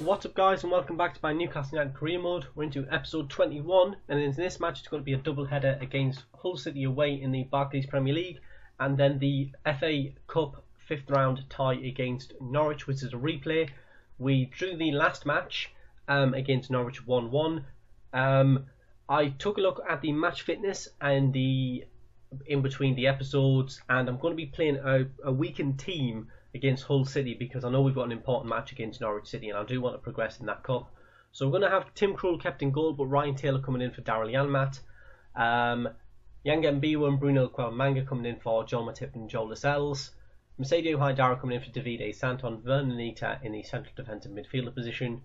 What's up guys, and welcome back to my Newcastle United career mode. We're into episode 21, and in this match it's going to be a double header against Hull City away in the Barclays Premier League, and then the FA Cup 5th round tie against Norwich, which is a replay. We drew the last match against Norwich 1-1. I took a look at the match fitness and the in between the episodes, and I'm going to be playing a weakened team against Hull City because I know we've got an important match against Norwich City and I do want to progress in that cup. So we're going to have Tim Krul kept in goal, but Ryan Taylor coming in for Daryl Janmaat. I&JGaming and Bruno Manga coming in for Joel Matip and Joel Lascelles. Mercedes Haidara coming in for Davide Santon. Vernon Anita in the central defensive midfielder position.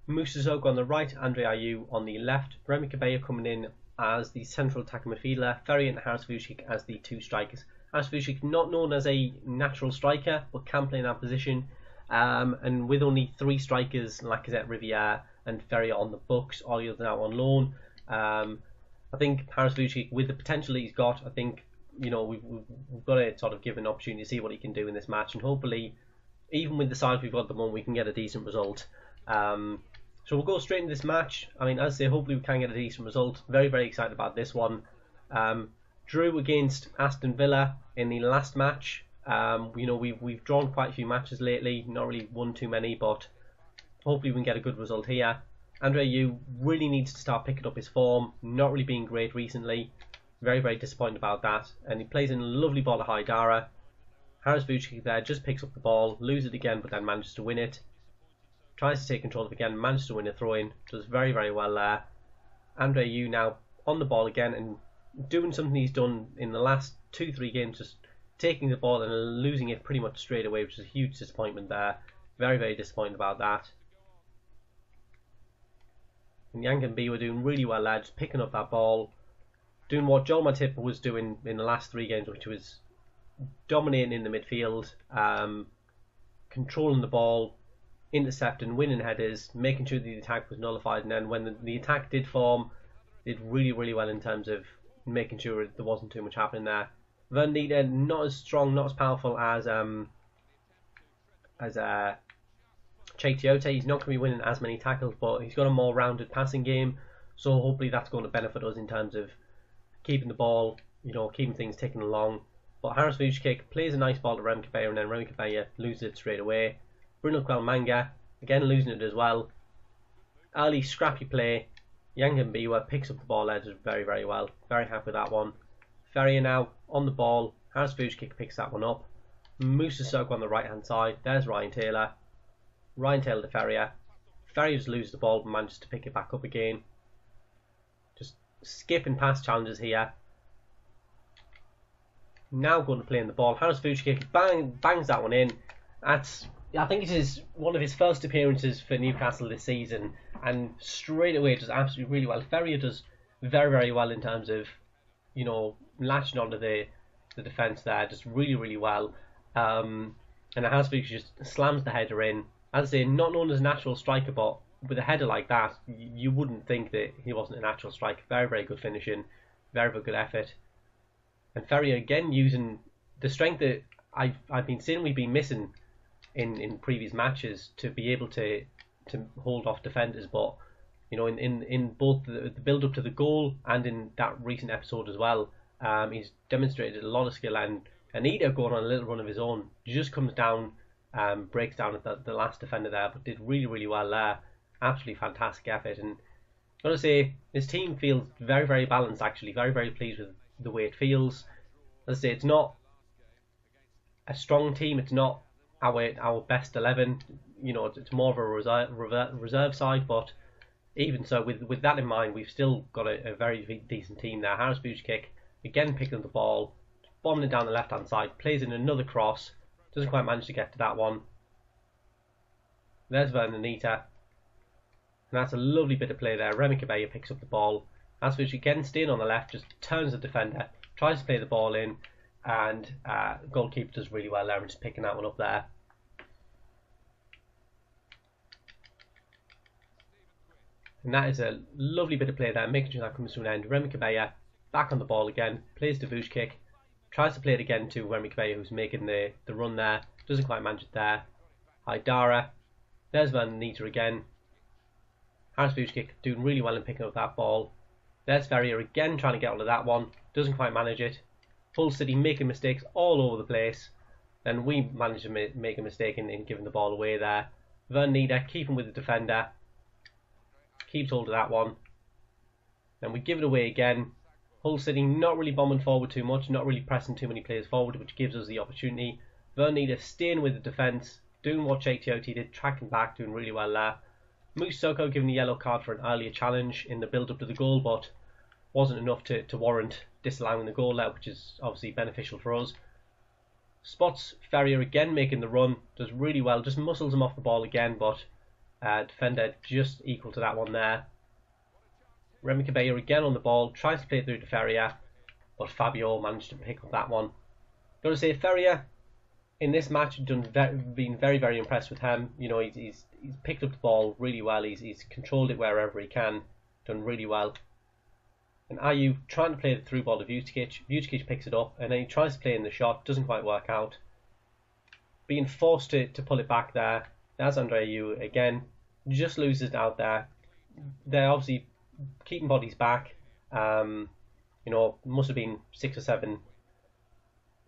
Moussa Sissoko on the right, Andre Ayew on the left. Remy Cabello coming in as the central attacking midfielder. Ferry and Haris Vucic as the two strikers. Haris Vucic not known as a natural striker, but can play in that position. And with only three strikers, Lacazette, Riviere and Ferry on the books, all the others now on loan. I think Haris Vucic, with the potential he's got, I think we've got to sort of give an opportunity to see what he can do in this match, and hopefully, even with the size we've got at the moment, we can get a decent result. So we'll go straight into this match. I mean, as I say, hopefully we can get a decent result. Very, very excited about this one. Drew against Aston Villa in the last match. We've drawn quite a few matches lately, not really won too many, but hopefully we can get a good result here. Andre Ayew really needs to start picking up his form, not really being great recently. Very, very disappointed about that. And he plays in a lovely ball to Haidara. Haris Vucic there just picks up the ball, loses it again, but then manages to win it. Tries to take control of it again, manages to win a throw-in, does very, very well there. Andre Ayew now on the ball again and doing something he's done in the last 2-3 games, just taking the ball and losing it pretty much straight away, which is a huge disappointment there. Very, very disappointed about that. And I&JGaming were doing really well there, just picking up that ball, doing what Joel Matip was doing in the last 3 games, which was dominating in the midfield, controlling the ball, intercepting, winning headers, making sure the attack was nullified, and then when the attack did form, did really, really well in terms of making sure there wasn't too much happening there. Vernon Anita not as strong, not as powerful as Che Tiote. He's not going to be winning as many tackles, but he's got a more rounded passing game, so hopefully that's going to benefit us in terms of keeping the ball, keeping things ticking along. But Haris Vucic plays a nice ball to Remy Cabello, and then Remy Cabello loses it straight away. Bruno Manga again losing it as well. Early scrappy play. I&JGaming picks up the ball there, does very, very well. Very happy with that one. Ferrier now on the ball. Haris Vucic picks that one up. Moussa Sissoko on the right hand side. There's Ryan Taylor. Ryan Taylor to Ferrier. Ferrier just loses the ball but manages to pick it back up again. Just skipping past challenges here. Now going to play in the ball. Haris Vucic bangs that one in. I think it is one of his first appearances for Newcastle this season, and straight away does absolutely really well. Ferrier does very, very well in terms of, latching onto the defence there, just really, really well. And Haris Vucic just slams the header in. As I say, not known as a natural striker, but with a header like that, you wouldn't think that he wasn't a natural striker. Very, very good finishing, very, very good effort. And Ferrier again using the strength that I've been saying we've been missing in previous matches to be able to hold off defenders, but in both the build up to the goal and in that recent episode as well, he's demonstrated a lot of skill, and Anita going on a little run of his own just comes down, breaks down at the last defender there, but did really, really well there. Absolutely fantastic effort, and I've got to say his team feels very, very balanced actually. Very, very pleased with the way it feels. As I say, it's not a strong team, it's not our best 11, it's more of a reserve side, but even so, with that in mind, we've still got a very decent team there. Haris Vucic again picking up the ball, bombing it down the left hand side, plays in another cross, doesn't quite manage to get to that one. There's Vernon Anita, and that's a lovely bit of play there. Remy Cabello picks up the ball. Haris Vucic again staying on the left, just turns the defender, tries to play the ball in, and goalkeeper does really well there and just picking that one up there. And that is a lovely bit of play there, making sure that comes to an end. Remy Cabello back on the ball again, plays to Vucic, tries to play it again to Remy Cabello, who's making the run there, doesn't quite manage it there. Haidara There's Van Nita again. Harris Vucic doing really well in picking up that ball. There's Ferrier again trying to get onto that one. Doesn't quite manage it. Hull City making mistakes all over the place. Then we manage to make a mistake in giving the ball away there. Van Nita keeping with the defender. Keeps hold of that one. Then we give it away again. Hull City not really bombing forward too much, not really pressing too many players forward, which gives us the opportunity. Van Nita staying with the defence, doing what Sheikh Tiote did, tracking back, doing really well there. Musoko giving a yellow card for an earlier challenge in the build-up to the goal, but wasn't enough to warrant disallowing the goal there, which is obviously beneficial for us. Spots Ferrier again making the run, does really well, just muscles him off the ball again, but defender just equal to that one there. Remy Cabello again on the ball, tries to play through to Ferrier, but Fabio managed to pick up that one. Got to say, Ferrier in this match been very, very impressed with him. You know, he's picked up the ball really well. He's controlled it wherever he can, done really well. And Ayew trying to play the through ball to Vucic. Vucic picks it up, and then he tries to play in the shot, doesn't quite work out. Being forced to pull it back there. That's Andre Ayew again, just loses it out there. They're obviously keeping bodies back. You know, must have been 6 or 7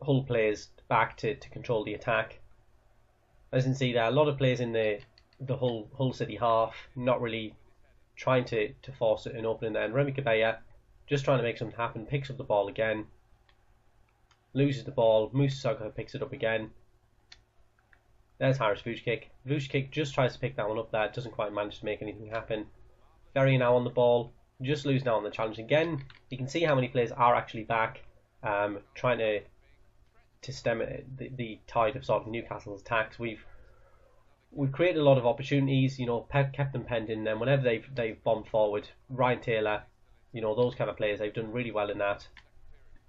Hull players back to control the attack. As you can see there, a lot of players in the Hull City half, not really trying to force an opening there. And Remy Cabella just trying to make something happen, picks up the ball again, loses the ball. Musoko picks it up again. There's Harris Vucic. Vucic just tries to pick that one up there, doesn't quite manage to make anything happen. Ferry now on the ball, just losing out on the challenge again. You can see how many players are actually back, trying to stem the tide of sort of Newcastle's attacks. We've created a lot of opportunities, you know, kept them penned in them whenever they've bombed forward. Ryan Taylor, you know, those kind of players, they've done really well in that.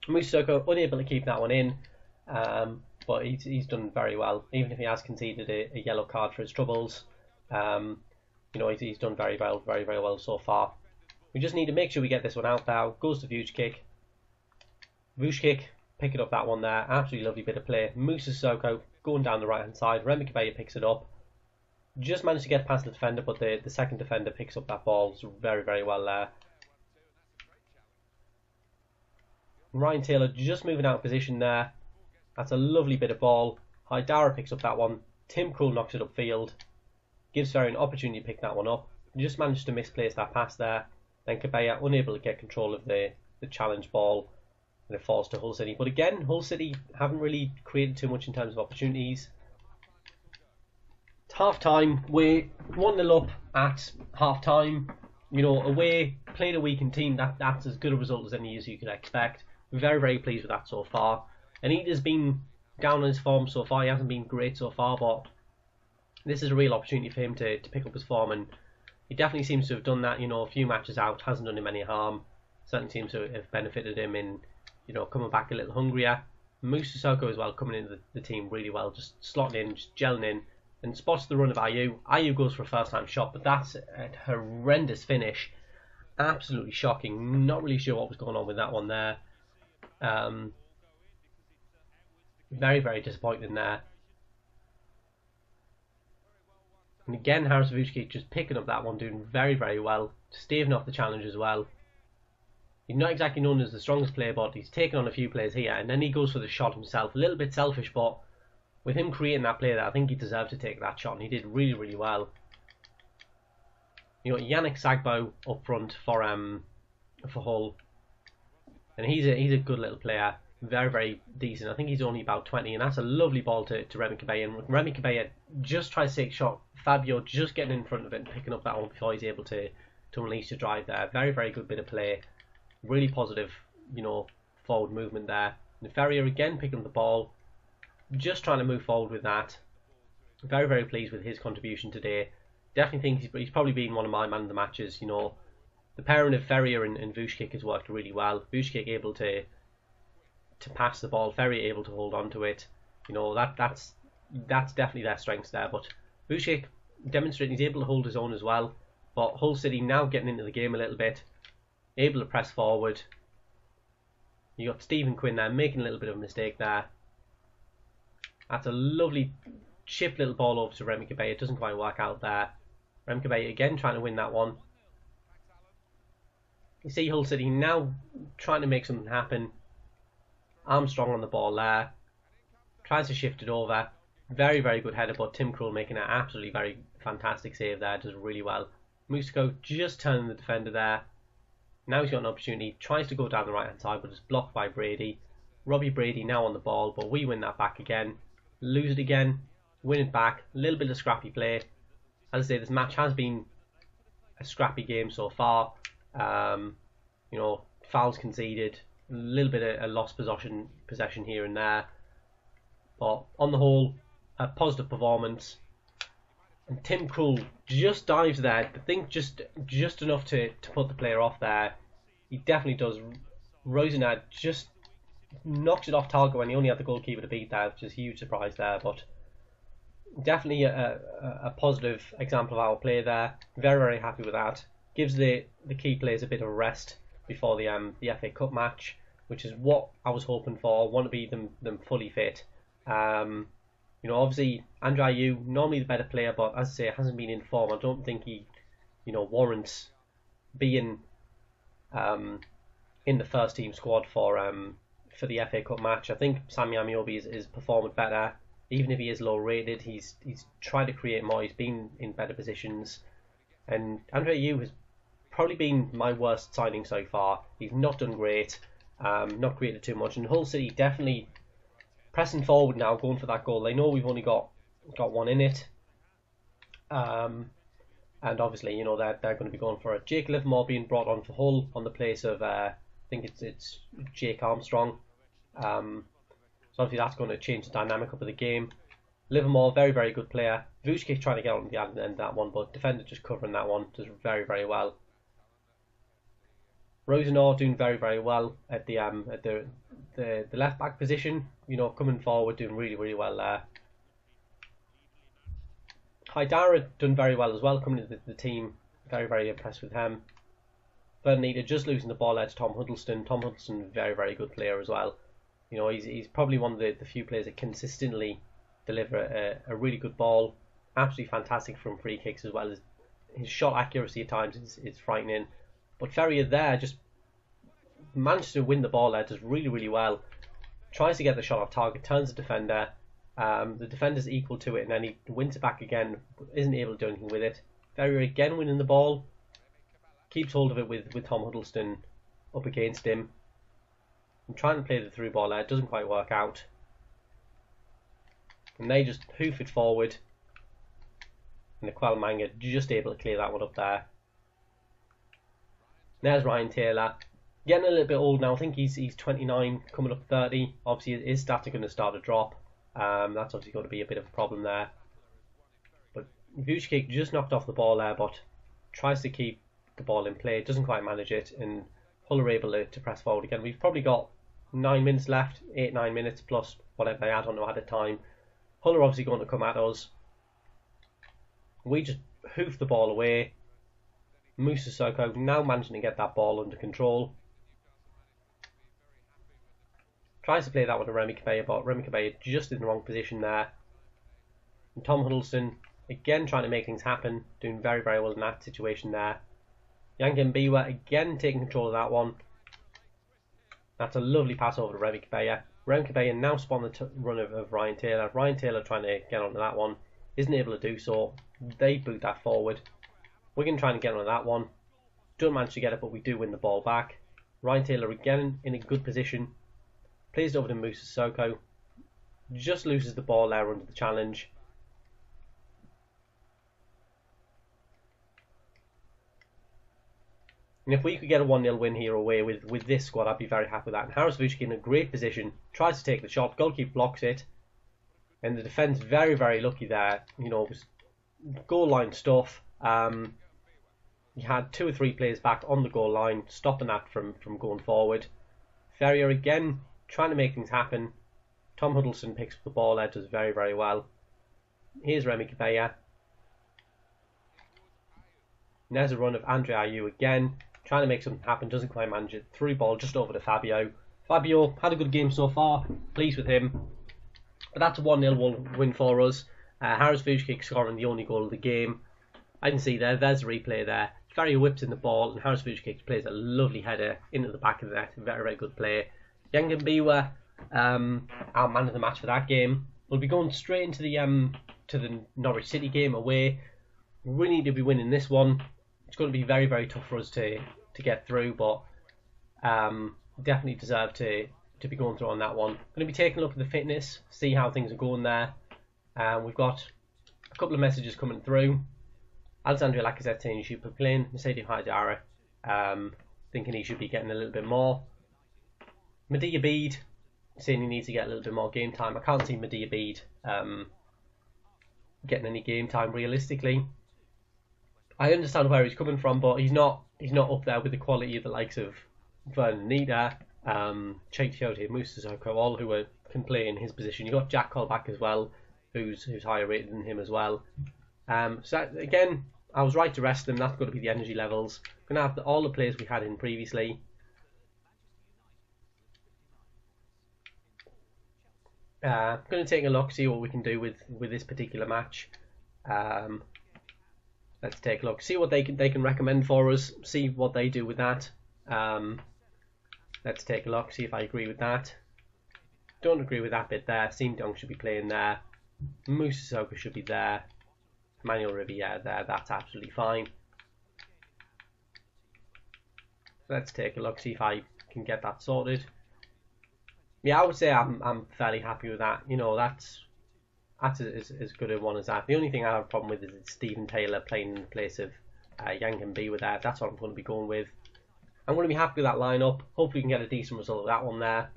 Musoko unable to keep that one in, but he's done very well, even if he has conceded a yellow card for his troubles. You know, he's done very well so far. We just need to make sure we get this one out now. Goes to Vucic. Vucic picking up that one there. Absolutely lovely bit of play. Musoko going down the right hand side. Remy Cabello picks it up. Just managed to get past the defender, but the second defender picks up that ball so very well there. Ryan Taylor just moving out of position there. That's a lovely bit of ball. Haidara picks up that one. Tim Krul knocks it upfield. Gives Ferry an opportunity to pick that one up. Just managed to misplace that pass there. Then Cabella unable to get control of the challenge ball. And it falls to Hull City. But again, Hull City haven't really created too much in terms of opportunities. It's half time. We're 1-0 up at half time. You know, away, playing a weakened team, that's as good a result as any as you could expect. Very pleased with that so far. And Eder's been down on his form so far. He hasn't been great so far, but this is a real opportunity for him to pick up his form, and he definitely seems to have done that. You know, a few matches out, hasn't done him any harm. Certainly seems to have benefited him in, you know, coming back a little hungrier. Musoko as well, coming into the team really well, just slotting in, just gelling in, and spots the run of Ayew. Ayew goes for a first time shot, but that's a horrendous finish. Absolutely shocking. Not really sure what was going on with that one there. Very disappointing there. And again, Harris Vucic just picking up that one, doing very well, staving off the challenge as well. He's not exactly known as the strongest player, but he's taken on a few players here, and then he goes for the shot himself. A little bit selfish, but with him creating that play there, I think he deserved to take that shot, and he did really well. You know, Yannick Sagbo up front for Hull, and he's a good little player. Very decent. I think he's only about 20, and that's a lovely ball to Remy Cabella. And Remy Cabella just tries to take a shot. Fabio just getting in front of it and picking up that one before he's able to unleash the drive there. Very good bit of play. Really positive, you know, forward movement there. And Ferrier again picking up the ball, just trying to move forward with that. Very pleased with his contribution today. Definitely think he's probably been one of my man of the matches. You know, the pairing of Ferrier and Vucic has worked really well. Vucic able to pass the ball, Ferrier able to hold on to it. You know, that's definitely their strengths there. But Vucic demonstrating he's able to hold his own as well. But Hull City now getting into the game a little bit, able to press forward. You got Stephen Quinn there making a little bit of a mistake there. That's a lovely Chip little ball over to Remy Cabella. It doesn't quite work out there. Remy Cabella again trying to win that one. You see Hull City now trying to make something happen. Armstrong on the ball there. Tries to shift it over. Very, very good header, but Tim Krul making an absolutely very fantastic save there. Does really well. Musiko just turning the defender there. Now he's got an opportunity. Tries to go down the right hand side, but is blocked by Brady. Robbie Brady now on the ball, but we win that back again. Lose it again. Win it back. A little bit of scrappy play. As I say, this match has been a scrappy game so far. You know, fouls conceded, a little bit of a lost possession here and there, but on the whole, a positive performance. And Tim Krul just dives there. I think just enough to put the player off there. He definitely does. Rosenad just knocks it off target when he only had the goalkeeper to beat there, which is a huge surprise there. But definitely a positive example of our play there. Very, very happy with that. Gives the key players a bit of a rest before the FA Cup match, which is what I was hoping for. I want to be them fully fit. You know, obviously Andre Ayew, normally the better player, but as I say, hasn't been in form. I don't think he, you know, warrants being in the first team squad for the FA Cup match. I think Sammy Amiobi is performing better. Even if he is low rated, he's tried to create more. He's been in better positions, and Andre Ayew has probably been my worst signing so far. He's not done great, not created too much, and Hull City definitely pressing forward now, going for that goal. They know we've only got one in it, and obviously, you know, they're going to be going for it. Jake Livermore being brought on for Hull on the place of I think it's Jake Armstrong. So obviously that's going to change the dynamic up of the game. Livermore, very, very good player. Vucic trying to get on the end of that one, but defender just covering that one, does very, very well. Rosenau doing very, very well at the left back position. You know, coming forward, doing really, really well there. Haidara done very well as well, coming into the team. Very, very impressed with him. Bernita just losing the ball there to Tom Huddleston. Tom Huddleston, very, very good player as well. You know, he's probably one of the few players that consistently deliver a really good ball. Absolutely fantastic from free kicks, as well as his shot accuracy at times is frightening. But Ferrier there just managed to win the ball there, does really, really well. Tries to get the shot off target, turns the defender. The defender's equal to it, and then he wins it back again, but isn't able to do anything with it. Ferrier again winning the ball. Keeps hold of it with Tom Huddleston up against him. And trying to play the through ball there, it doesn't quite work out. And they just hoof it forward. And the Quelmanga just able to clear that one up there. There's Ryan Taylor. Getting a little bit old now. I think he's 29, coming up 30. Obviously, his stats are going to start to drop. That's obviously going to be a bit of a problem there. But Vucic just knocked off the ball there, but tries to keep the ball in play. Doesn't quite manage it, and Hull are able to press forward again. We've probably got 9 minutes left, 8-9 minutes plus whatever they add on at a time. Hull are obviously going to come at us. We just hoof the ball away. Musa Sissoko now managing to get that ball under control. Tries to play that one to Remy Cabella, but Remy Cabella just in the wrong position there. And Tom Huddleston again trying to make things happen, doing very, very well in that situation there. Yankin Biwa again taking control of that one. That's a lovely pass over to Remy Cabella. Remy Cabella now spawned the run of Ryan Taylor. Ryan Taylor trying to get onto that one. Isn't able to do so. They boot that forward. Wigan trying to get onto that one. Don't manage to get it, but we do win the ball back. Ryan Taylor again in a good position. Plays it over to Musa Sissoko. Just loses the ball there under the challenge. And if we could get a 1-0 win here away with this squad, I'd be very happy with that. And Haris Vucic in a great position. Tries to take the shot. Goalkeeper blocks it. And the defence very, very lucky there. You know, it was goal line stuff. You had 2 or 3 players back on the goal line, stopping that from going forward. Ferrier again trying to make things happen. Tom Huddleston picks up the ball there, does very, very well. Here's Remy Cabella. And there's a run of Andre Ayew again, trying to make something happen, doesn't quite manage it. Through ball just over to Fabio. Fabio had a good game so far, pleased with him. But that's a 1-0 win for us. Harris Vujic scoring the only goal of the game. I can see there's a replay there. Very whipped in the ball, and Harris Vujic plays a lovely header into the back of the net. Very, very good play. I&JGaming, our man of the match for that game. We'll be going straight into the Norwich City game away. We need to be winning this one. It's going to be very, very tough for us to get through, but definitely deserve to be going through on that one. Going to be taking a look at the fitness, see how things are going there. We've got a couple of messages coming through. Alexandre Lacazette saying he should be playing. Mercedes Haidara thinking he should be getting a little bit more. Medea Bede saying he needs to get a little bit more game time. I can't see Medea Bede getting any game time realistically. I understand where he's coming from, but he's not up there with the quality of the likes of Vernita, Cheikh Tiote, Moussa Sissoko, all who can play in his position. You've got Jack Colback as well, who's higher rated than him as well. So again, I was right to rest them. That's got to be the energy levels. Going to have all the players we had in previously. Going to take a look, see what we can do with this particular match. Let's take a look, see what they can recommend for us, see what they do with that. Let's take a look, see if I agree with that. Don't agree with that bit there. Seam Dong should be playing there. Moussa Sissoko should be there. Manuel Riviere there. That's absolutely fine. Let's take a look, see if I can get that sorted. Yeah, I would say I'm fairly happy with that. You know, that's as good a one as that. The only thing I have a problem with is Stephen Taylor playing in place of I&JGaming with that. That's what I'm going to be going with. I'm going to be happy with that lineup. Hopefully we can get a decent result with that one there.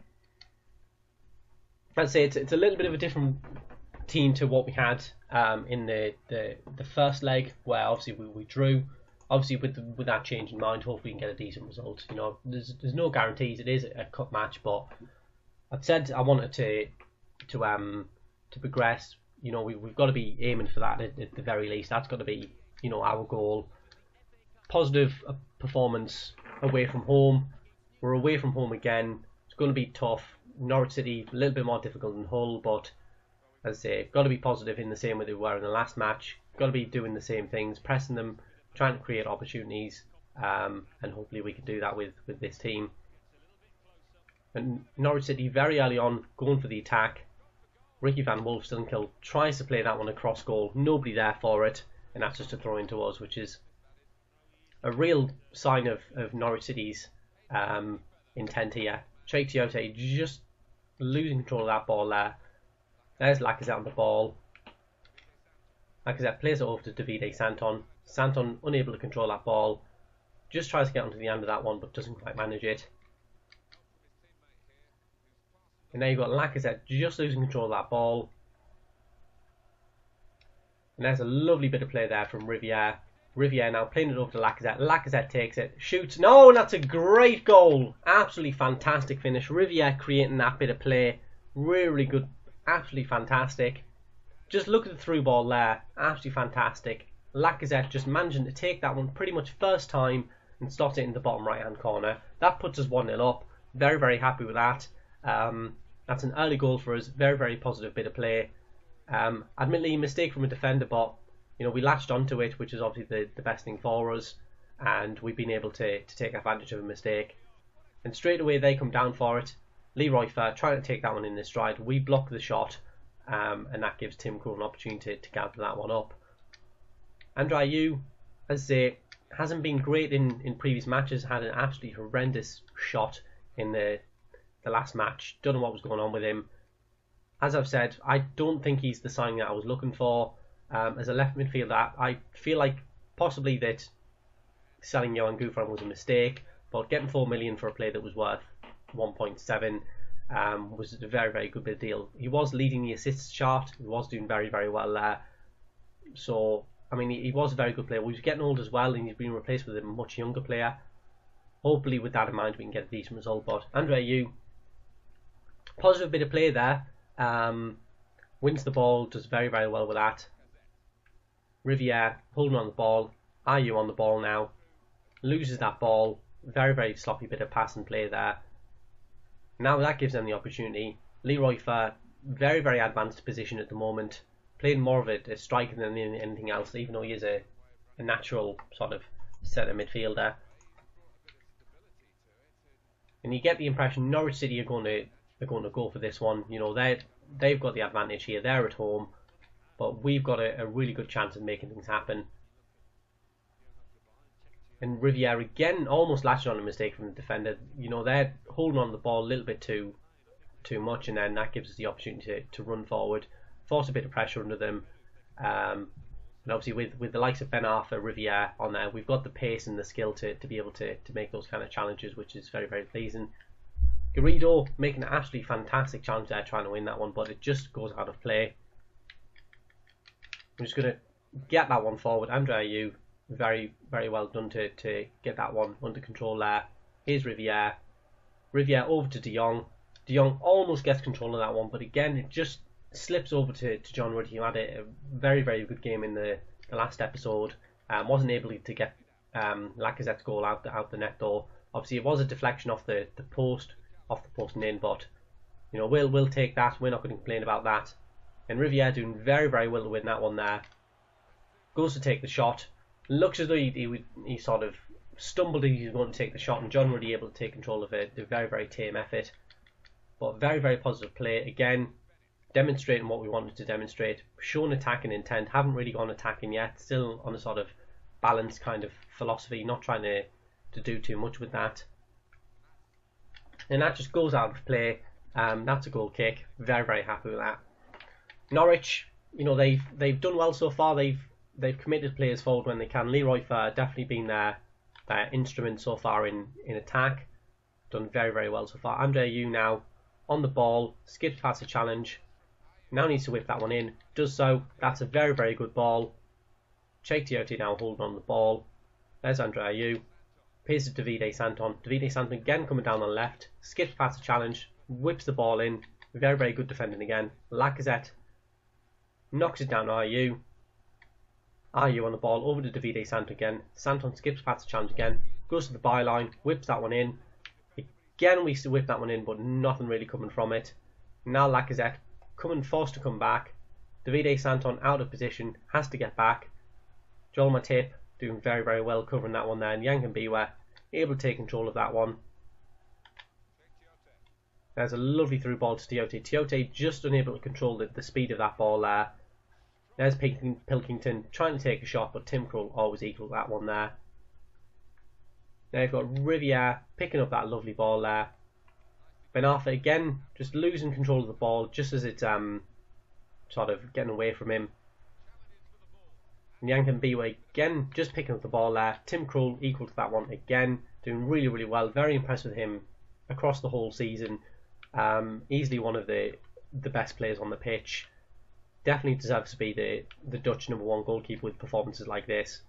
I'd say it's a little bit of a different team to what we had in the first leg, where obviously we drew. Obviously with that change in mind, hopefully we can get a decent result. You know, there's no guarantees. It is a cup match, but I've said I wanted to progress. You know, we've got to be aiming for that at the very least. That's got to be, you know, our goal. Positive performance away from home. We're away from home again. It's going to be tough. Norwich City a little bit more difficult than Hull, but as I say, got to be positive in the same way they were in the last match. Got to be doing the same things, pressing them, trying to create opportunities, and hopefully we can do that with this team. And Norwich City very early on going for the attack. Ricky van Wolfstedenkill tries to play that one across goal. Nobody there for it, and that's just a throw into us, which is a real sign of Norwich City's intent here. Cheikh Tiote just losing control of that ball there. There's Lacazette on the ball. Lacazette plays it over to Davide Santon. Santon unable to control that ball. Just tries to get onto the end of that one, but doesn't quite manage it. And now you've got Lacazette just losing control of that ball. And there's a lovely bit of play there from Riviere. Riviere now playing it over to Lacazette. Lacazette takes it, shoots. No, and that's a great goal. Absolutely fantastic finish. Riviere creating that bit of play. Really good. Absolutely fantastic. Just look at the through ball there. Absolutely fantastic. Lacazette just managing to take that one pretty much first time and slot it in the bottom right hand corner. That puts us 1-0 up. Very, very happy with that. That's an early goal for us. Very, very positive bit of play. Admittedly, a mistake from a defender, but you know, we latched onto it, which is obviously the best thing for us, and we've been able to take advantage of a mistake. And straight away they come down for it. Leroy Fer trying to take that one in his stride. We block the shot, and that gives Tim Krul an opportunity to gather that one up. Andre Ayew, as I say, hasn't been great in previous matches. Had an absolutely horrendous shot in the last match. Don't know what was going on with him. As I've said, I don't think he's the signing that I was looking for. As a left midfielder, I feel like possibly that selling Johan Gouffran was a mistake, but getting 4 million for a player that was worth 1.7 was a very, very good bit of deal. He was leading the assists chart. He was doing very, very well there. So, I mean, he was a very good player. He was getting old as well, and he's been replaced with a much younger player. Hopefully, with that in mind, we can get a decent result. But Andre Ayew, positive bit of play there. Wins the ball, does very, very well with that. Riviere holding on the ball. Ayew on the ball now. Loses that ball. Very, very sloppy bit of pass and play there. Now that gives them the opportunity. Leroy Fer, very, very advanced position at the moment. playing more of a striker than anything else, even though he is a natural sort of centre midfielder. And you get the impression Norwich City are going to go for this one. You know, they've got the advantage here. They're at home, but we've got a really good chance of making things happen. And Riviere again almost latching on a mistake from the defender. You know, they're holding on the ball a little bit too much, and then that gives us the opportunity to run forward, force a bit of pressure under them. And obviously with the likes of Ben Arthur, Riviere on there, we've got the pace and the skill to be able to make those kind of challenges, which is very, very pleasing. Garrido making an absolutely fantastic challenge there, trying to win that one, but it just goes out of play. I'm just going to get that one forward. Andre Ayew, very, very well done to get that one under control there. Here's Riviere. Riviere over to De Jong. De Jong almost gets control of that one, but again, it just slips over to John Ruddy, who had a very, very good game in the last episode. Wasn't able to get Lacazette's goal out the net though. Obviously, it was a deflection off the post and in, but you know, we'll take that. We're not going to complain about that. And Riviere doing very, very well to win that one there. Goes to take the shot. Looks as though he sort of stumbled as he was going to take the shot, and John Ruddy able to take control of it. A very, very tame effort, but very, very positive play again. Demonstrating what we wanted to demonstrate, showing attacking intent, haven't really gone attacking yet, still on a sort of balanced kind of philosophy, not trying to do too much with that. And that just goes out of play. That's a goal kick. Very, very happy with that. Norwich, you know, they've done well so far. They've committed players forward when they can. Leroy Fer definitely been their instrument so far in attack. Done very, very well so far. Andre Ayew now on the ball, skips past the challenge. Now needs to whip that one in. Does so. That's a very, very good ball. Cheikh Tioté now holding on the ball. There's Andre Ayew. Pays to Davide Santon. Davide Santon again coming down on the left. Skips past the challenge. Whips the ball in. Very, very good defending again. Lacazette knocks it down to Ayew. Ayew on the ball. Over to Davide Santon again. Santon skips past the challenge again. Goes to the byline. Whips that one in. Again we whip that one in, but nothing really coming from it. Now Lacazette forced to come back. Davide Santon out of position, has to get back. Joel Matip doing very, very well covering that one there, and I&JGaming able to take control of that one. There's a lovely through ball to Tioté. Tioté just unable to control the speed of that ball there. There's Pilkington trying to take a shot, but Tim Krul always equal that one there. Now you've got Riviere picking up that lovely ball there. Ben Arthur again just losing control of the ball just as it's sort of getting away from him. And I&JGaming again just picking up the ball there. Tim Krul equal to that one again, doing really, really well. Very impressed with him across the whole season. Easily one of the best players on the pitch. Definitely deserves to be the Dutch #1 goalkeeper with performances like this.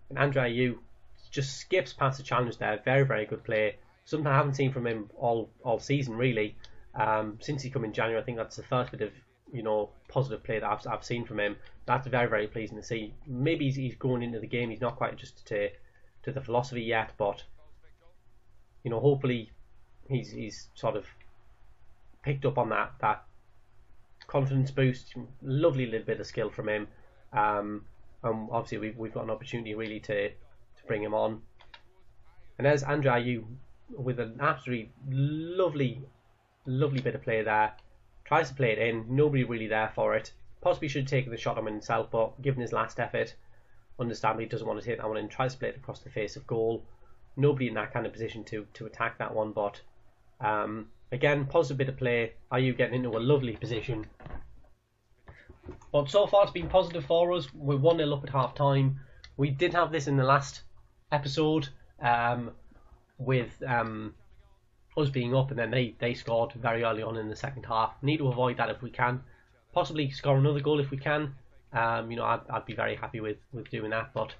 And Andre Ayew just skips past the challenge there. Very, very good play. Something I haven't seen from him all season really. Since he come in January, I think that's the first bit of, you know, positive play that I've seen from him. That's very, very pleasing to see. Maybe he's going into the game. He's not quite adjusted to the philosophy yet, but you know, hopefully he's sort of picked up on that confidence boost. Lovely little bit of skill from him. Obviously we've got an opportunity really to bring him on. And there's Andre Ayew with an absolutely lovely bit of play there. Tries to play it in, nobody really there for it. Possibly should have taken the shot on himself, but given his last effort, understandably doesn't want to take that one in. Tries to play it across the face of goal. Nobody in that kind of position to attack that one, but again, positive bit of play. Ayew getting into a lovely position. But so far it's been positive for us. We're 1-0 up at half time. We did have this in the last episode with us being up, and then they scored very early on in the second half. Need to avoid that if we can. Possibly score another goal if we can. You know, I'd be very happy with doing that, but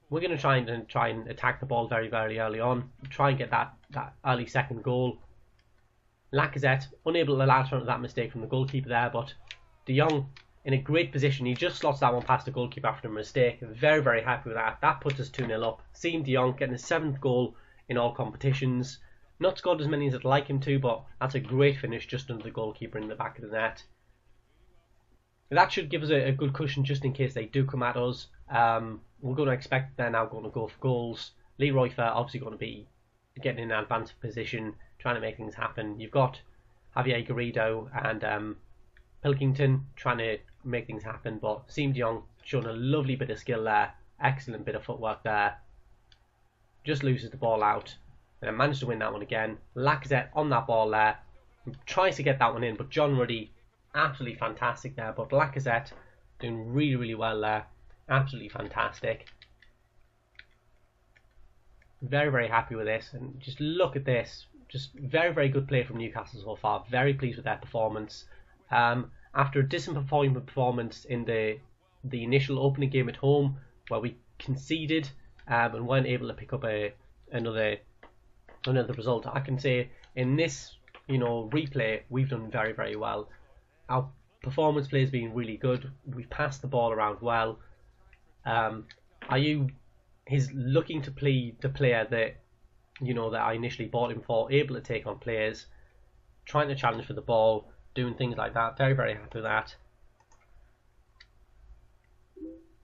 we're going to try and attack the ball very, very early on. Try and get that early second goal. Lacazette unable to latch onto that mistake from the goalkeeper there, but De Jong in a great position. He just slots that one past the goalkeeper after a mistake. Very, very happy with that. That puts us 2-0 up. Seeing De Jong getting his 7th goal in all competitions. Not scored as many as I'd like him to, but that's a great finish just under the goalkeeper in the back of the net. That should give us a good cushion just in case they do come at us. We're going to expect they're now going to go for goals. Leroy Fer obviously going to be getting in an advanced position, trying to make things happen. You've got Javier Garrido and Pilkington trying to make things happen, but Siem de Jong showing a lovely bit of skill there, excellent bit of footwork there. Just loses the ball out, and then managed to win that one again. Lacazette on that ball there, tries to get that one in, but John Ruddy absolutely fantastic there. But Lacazette doing really well there, absolutely fantastic. Very happy with this, and just look at this, just very good play from Newcastle so far. Very pleased with their performance. After a disappointing performance in the initial opening game at home, where we conceded and weren't able to pick up another result, I can say in this replay we've done very well. Our performance play has been really good. We've passed the ball around well. Ayew is looking to play the player that that I initially bought him for, able to take on players, trying to challenge for the ball, doing things like that. Very happy with that.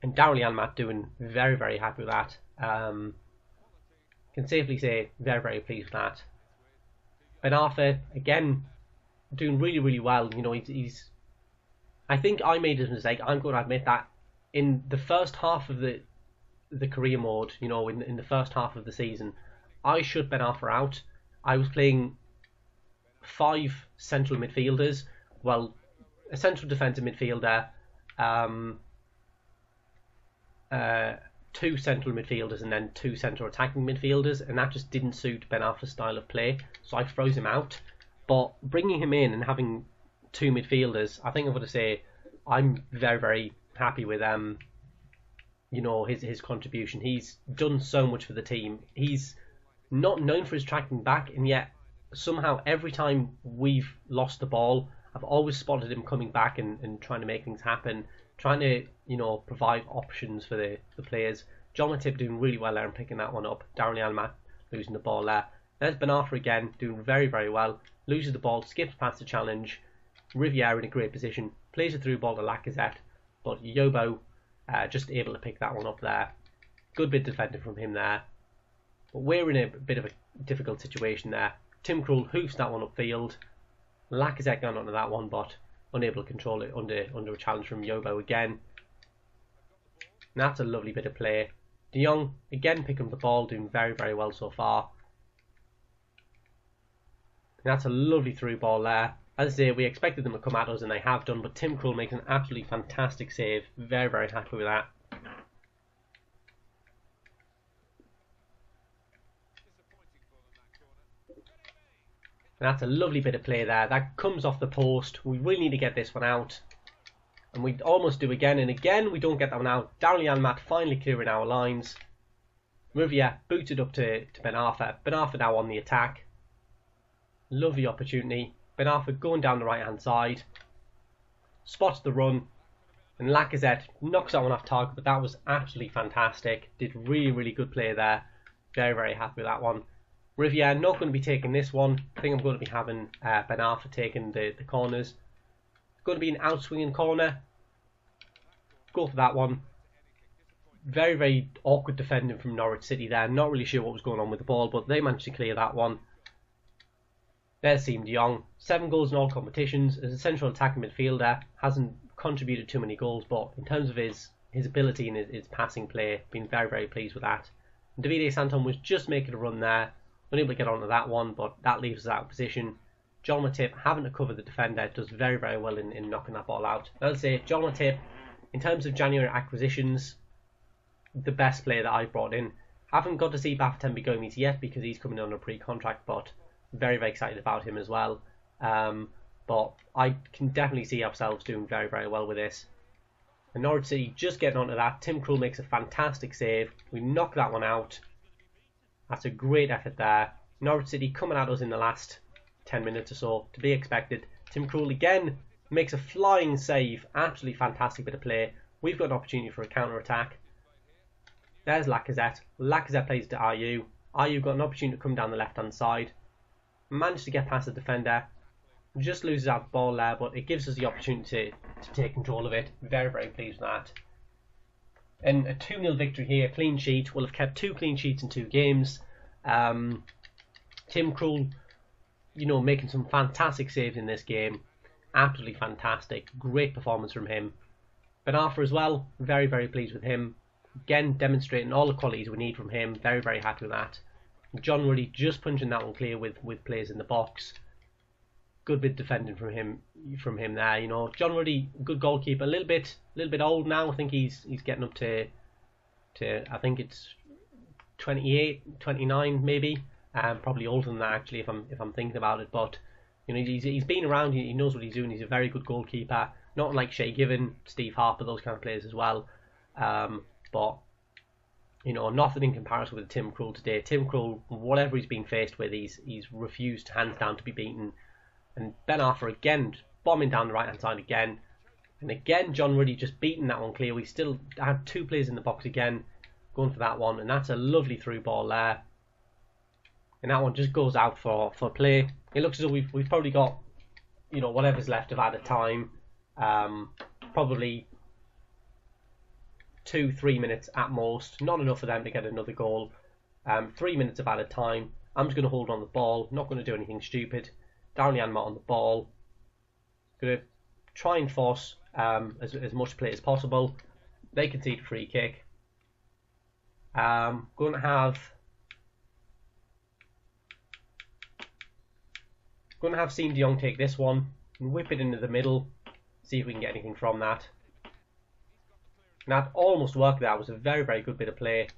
And Darryl Janmaat doing very happy with that. Can safely say very pleased with that. Ben Arthur again doing really well. He's I think I made a mistake. I'm going to admit that in the first half of the career mode, in the first half of the season, I shut Ben Arthur out. I was playing 5 central midfielders. Well, a central defensive midfielder, 2 central midfielders, and then 2 central attacking midfielders, and that just didn't suit Ben Arthur's style of play, so I froze him out. But bringing him in and having 2 midfielders, I think I'm going to say I'm very happy with his contribution. He's done so much for the team. He's not known for his tracking back, and yet somehow every time we've lost the ball, I've always spotted him coming back and trying to make things happen, trying to provide options for the players. John Matip doing really well there and picking that one up. Darryl Janmaat losing the ball there. There's Ben Arthur again doing very well. Loses the ball, skips past the challenge. Riviere in a great position, plays a through ball to Lacazette, but Yobo just able to pick that one up there. Good bit defending from him there. But we're in a bit of a difficult situation there. Tim Krul hoofs that one upfield. Lacazette got onto that one, but unable to control it under a challenge from Yobo again. And that's a lovely bit of play. De Jong again picking up the ball, doing very well so far. And that's a lovely through ball there. As I say, we expected them to come at us, and they have done, but Tim Krul makes an absolutely fantastic save. Very happy with that. And that's a lovely bit of play there. That comes off the post. We really need to get this one out. And we almost do again, and again we don't get that one out. Darryl Janmaat finally clearing our lines. Riviere booted up to Ben Arthur. Ben Arthur now on the attack. Lovely opportunity. Ben Arthur going down the right hand side. Spots the run. And Lacazette knocks that one off target, but that was absolutely fantastic. Did really good play there. Very happy with that one. Riviere not going to be taking this one. I think I'm going to be having Ben Arthur taking the corners. Going to be an outswinging corner. Go for that one. Very awkward defending from Norwich City there. Not really sure what was going on with the ball, but they managed to clear that one. There's Siem de Jong. 7 goals in all competitions. As a central attacking midfielder, hasn't contributed too many goals, but in terms of his ability and his passing play, been very pleased with that. And Davide Santon was just making a run there. Unable to get onto that one, but that leaves us out of position. John Matip having to cover the defender does very well in knocking that ball out. As I say, John Matip, in terms of January acquisitions, the best player that I've brought in. Haven't got to see Bafétimbi Gomis yet because he's coming on a pre-contract, but very excited about him as well. But I can definitely see ourselves doing very well with this. And Norwich City just getting onto that. Tim Krul makes a fantastic save. We knock that one out. That's a great effort there. Norwich City coming at us in the last 10 minutes or so, to be expected. Tim Krul again makes a flying save. Absolutely fantastic bit of play. We've got an opportunity for a counter-attack. There's Lacazette. Lacazette plays to Ayew. Ayew got an opportunity to come down the left-hand side. Managed to get past the defender. Just loses out the ball there, but it gives us the opportunity to take control of it. Very, very pleased with that. And a 2-0 victory here, clean sheet. We'll have kept 2 clean sheets in 2 games. Tim Krul, you know, making some fantastic saves in this game. Absolutely fantastic. Great performance from him. Ben Arthur as well, very, very pleased with him. Again, demonstrating all the qualities we need from him. Very, very happy with that. John Ruddy just punching that one clear with players in the box. Good bit defending from him there. You know, John Ruddy, good goalkeeper. A little bit old now. I think he's getting up to I think it's 28, 29 maybe. Probably older than that actually, if I'm thinking about it. But you know, he's been around. He knows what he's doing. He's a very good goalkeeper. Not unlike I&JGaming, Steve Harper, those kind of players as well. But you know, nothing in comparison with Tim Krul today. Tim Krul, whatever he's been faced with, he's refused hands down to be beaten. And Ben Arthur again, bombing down the right hand side again. And again, John Ruddy just beating that one clear. We still had 2 players in the box again, going for that one. And that's a lovely through ball there. And that one just goes out for play. It looks as though we've probably got, you know, whatever's left of added time. Probably 2-3 minutes at most. Not enough for them to get another goal. 3 minutes of added time. I'm just going to hold on the ball. Not going to do anything stupid. Darren Janmaat on the ball. Going to try and force as much play as possible. They concede a free kick. Going to have Siem de Jong take this one and whip it into the middle. See if we can get anything from that. And that almost worked there. It was a very, very good bit of play.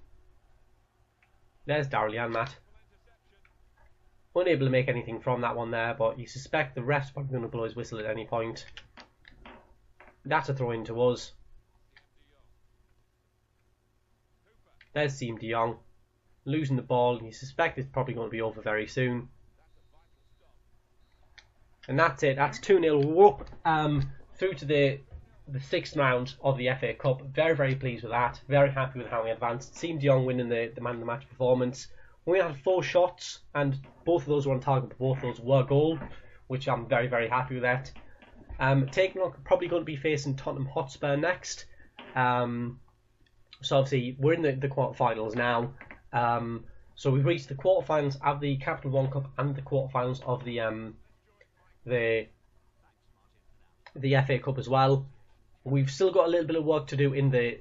There's Darren Janmaat. Unable to make anything from that one there, but you suspect the ref's probably going to blow his whistle at any point. That's a throw in to us. There's Siem de Jong. Losing the ball, and you suspect it's probably going to be over very soon. And that's it. That's 2-0. We're up through to the 6th round of the FA Cup. Very, very pleased with that. Very happy with how we advanced. Siem de Jong winning the man of the match performance. We had 4 shots, and both of those were on target, but both of those were goal, which I'm very, very happy with that. Taking on, probably going to be facing Tottenham Hotspur next. So obviously we're in the quarterfinals now. So we've reached the quarterfinals of the Capital One Cup and the quarterfinals of the FA Cup as well. We've still got a little bit of work to do in the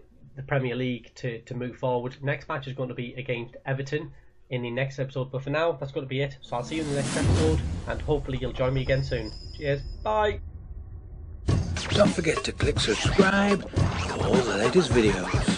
Premier League to move forward. Next match is going to be against Everton in the next episode, but for now that's going to be it. So I'll see you in the next episode, and hopefully you'll join me again soon. Cheers, bye. Don't forget to click subscribe for all the latest videos.